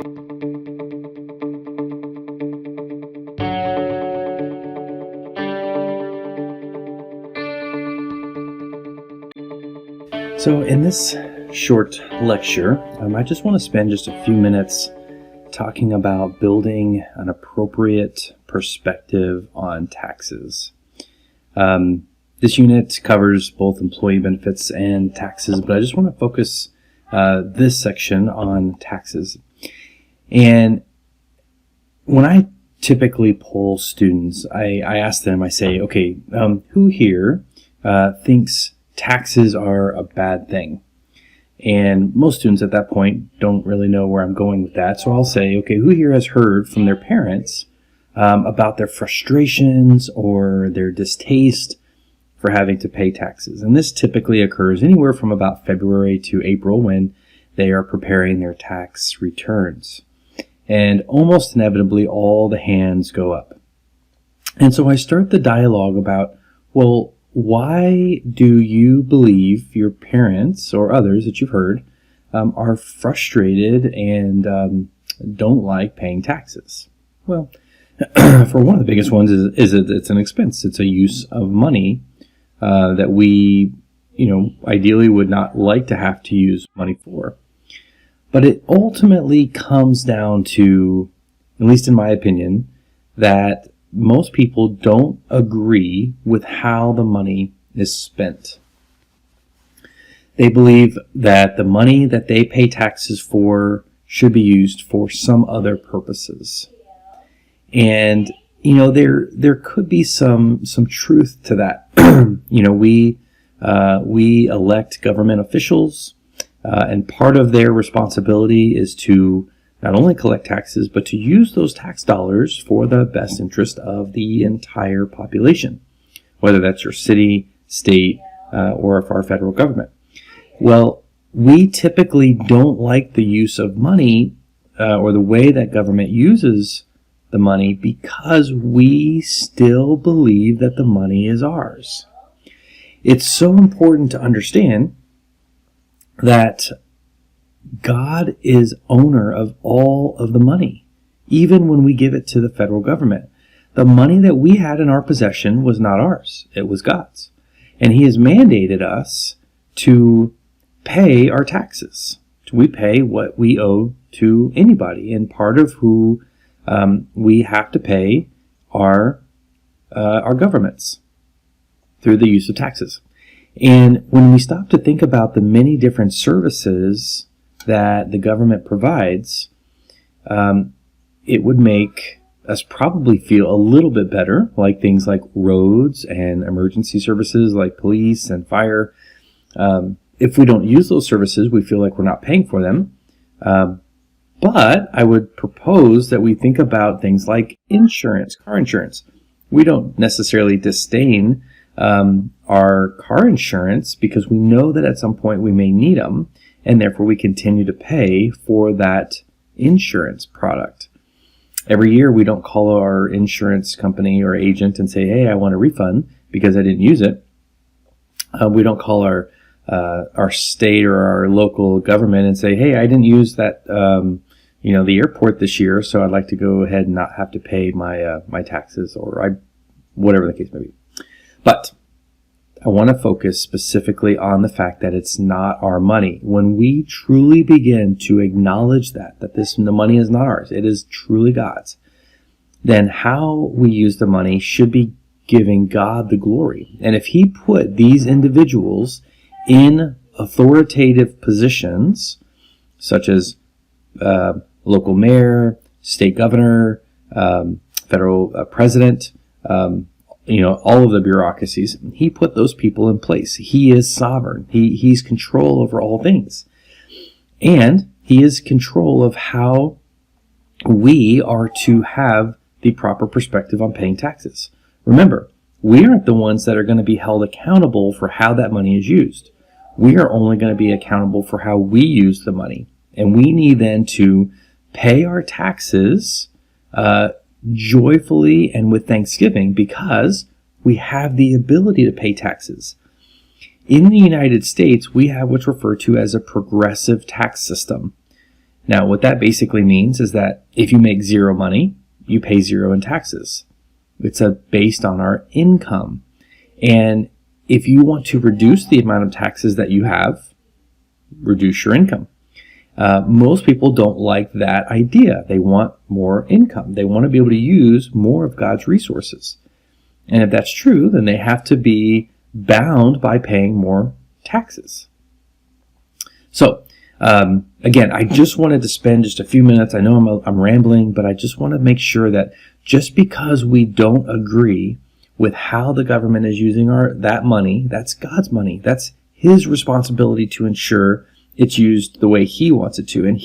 So in this short lecture, I just want to spend just a few minutes talking about building an appropriate perspective on taxes. This unit covers both employee benefits and taxes, but I just want to focus this section on taxes. And when I typically poll students, I ask them, I say, okay, who here thinks taxes are a bad thing? And most students at that point don't really know where I'm going with that. So I'll say, okay, who here has heard from their parents about their frustrations or their distaste for having to pay taxes? And this typically occurs anywhere from about February to April when they are preparing their tax returns. And almost inevitably, all the hands go up. And so I start the dialogue about, well, why do you believe your parents or others that you've heard are frustrated and don't like paying taxes? Well, for one of the biggest ones is that it's an expense. It's a use of money that we, ideally would not like to have to use money for. But it ultimately comes down to, at least in my opinion, that most people don't agree with how the money is spent. They believe that the money that they pay taxes for should be used for some other purposes. And, there could be some truth to that. We elect government officials, and part of their responsibility is to not only collect taxes, but to use those tax dollars for the best interest of the entire population, whether that's your city, state, or our federal government. Well, we typically don't like the use of money or the way that government uses the money because we still believe that the money is ours. It's so important to understand that God is owner of all of the money, even when we give it to the federal government. The money that we had in our possession was not ours. It was God's. And He has mandated us to pay our taxes. We pay what we owe to anybody. And part of who we have to pay are our governments through the use of taxes. And when we stop to think about the many different services that the government provides, it would make us probably feel a little bit better, like things like roads and emergency services like police and fire. If we don't use those services, we feel like we're not paying for them. But I would propose that we think about things like insurance, car insurance. We don't necessarily disdain our car insurance because we know that at some point we may need them, and therefore we continue to pay for that insurance product. Every year we don't call our insurance company or agent and say, hey, I want a refund because I didn't use it. We don't call our state or our local government and say, hey, I didn't use that, the airport this year, so I'd like to go ahead and not have to pay my taxes or whatever the case may be. But I want to focus specifically on the fact that it's not our money. When we truly begin to acknowledge that the money is not ours, it is truly God's, then how we use the money should be giving God the glory. And if He put these individuals in authoritative positions, such as local mayor, state governor, federal president, all of the bureaucracies, He put those people in place. He is sovereign. He's control over all things. And He is control of how we are to have the proper perspective on paying taxes. Remember, we aren't the ones that are going to be held accountable for how that money is used. We are only going to be accountable for how we use the money. And we need then to pay our taxes joyfully and with thanksgiving because we have the ability to pay taxes. In the United States, we have what's referred to as a progressive tax system. Now, what that basically means is that if you make zero money, you pay zero in taxes. It's based on our income. And if you want to reduce the amount of taxes that you have, reduce your income. Most people don't like that idea. They want more income. They want to be able to use more of God's resources. And if that's true, then they have to be bound by paying more taxes. So, again, I just wanted to spend just a few minutes. I know I'm rambling, but I just want to make sure that just because we don't agree with how the government is using that money, that's God's money. That's His responsibility to ensure it's used the way He wants it to. And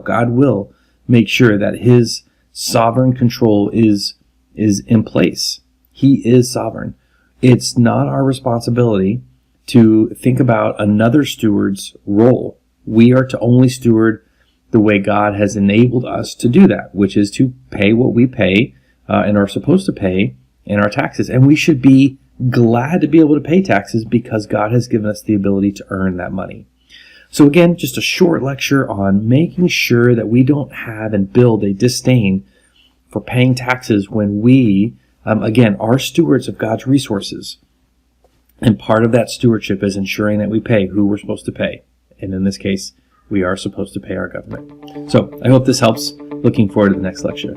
God will make sure that His sovereign control is in place. He is sovereign. It's not our responsibility to think about another steward's role. We are to only steward the way God has enabled us to do that, which is to pay what we pay and are supposed to pay in our taxes. And we should be glad to be able to pay taxes because God has given us the ability to earn that money. So again, just a short lecture on making sure that we don't have and build a disdain for paying taxes when we, again, are stewards of God's resources. And part of that stewardship is ensuring that we pay who we're supposed to pay. And in this case, we are supposed to pay our government. So I hope this helps. Looking forward to the next lecture.